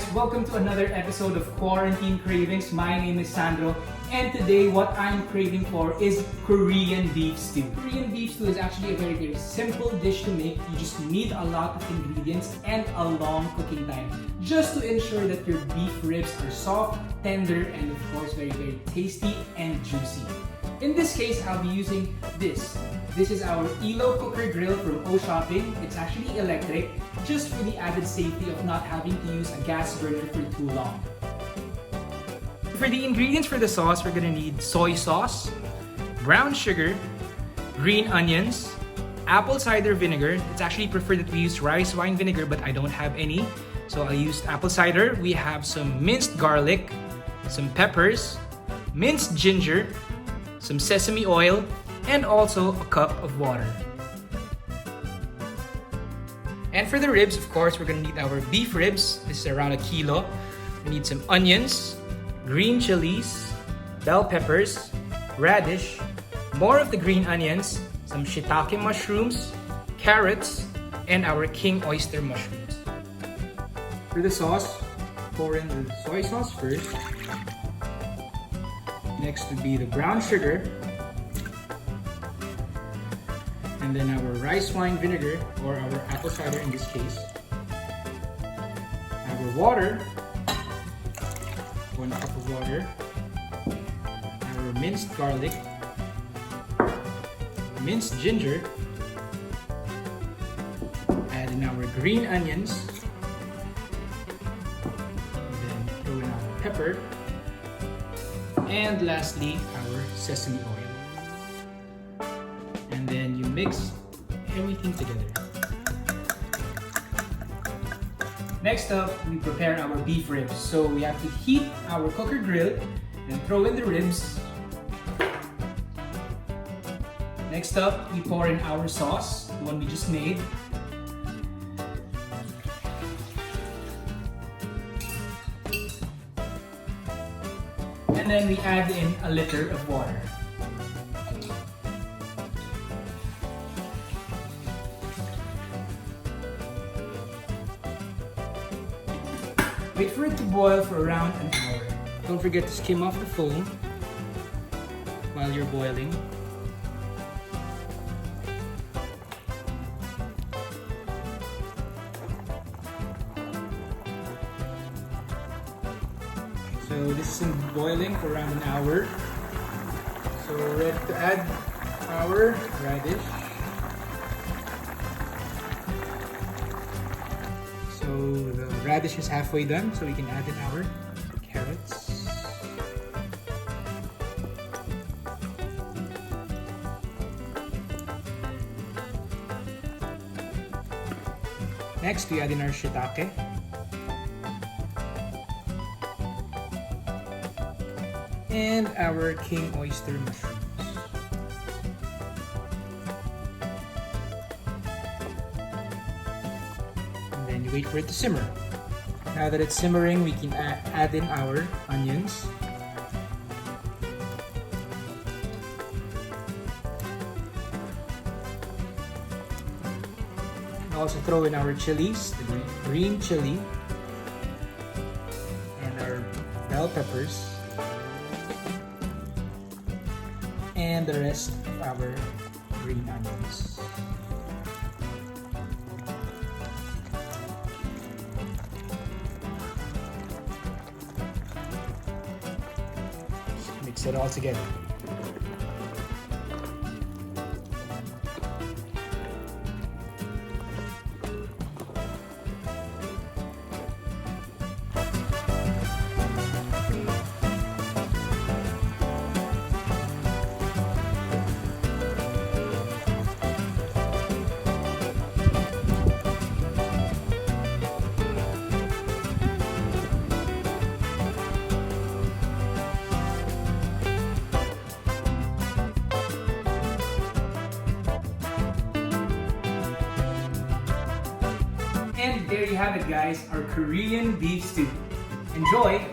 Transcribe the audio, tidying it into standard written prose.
guys, welcome to another episode of Quarantine Cravings. My name is Sandro, and today what I'm craving for is Korean beef stew. Korean beef stew is actually a very simple dish to make. You just need a lot of ingredients and a long cooking time just to ensure that your beef ribs are soft, tender, and of course very tasty and juicy. In this case, I'll be using this. This is our Elo cooker grill from O Shopping. It's actually electric, just for the added safety of not having to use a gas burner for too long. For the ingredients for the sauce, we're gonna need soy sauce, brown sugar, green onions, apple cider vinegar. It's actually preferred that we use rice wine vinegar, but I don't have any, so I used apple cider. We have some minced garlic, some peppers, minced ginger, some sesame oil, and also a cup of water. And for the ribs, of course, we're gonna need our beef ribs. This is around 1 kilo. We need some onions, green chilies, bell peppers, radish, more of the green onions, some shiitake mushrooms, carrots, and our king oyster mushrooms. For the sauce, pour in the soy sauce first. Next would be the brown sugar. And then our rice wine vinegar, or our apple cider in this case. Our water, 1 cup of water. Our minced garlic, minced ginger. Add in our green onions. And then throw in our pepper. And lastly, our sesame oil. And then you mix everything together. Next up, we prepare our beef ribs. So we have to heat our cooker grill and throw in the ribs. Next up, we pour in our sauce, the one we just made. And then we add in a liter of water. Wait for it to boil for around an hour. Don't forget to skim off the foam while you're boiling. So this is boiling for around an hour. So we're ready to add our radish. So the radish is halfway done, so we can add in our carrots. Next, we add in our shiitake. And our king oyster mushrooms. And then you wait for it to simmer. Now that it's simmering, we can add in our onions. And also throw in our chilies, the green chili, and our bell peppers. And the rest of our green onions. Mix it all together. And there you have it, guys, our Korean beef stew. Enjoy!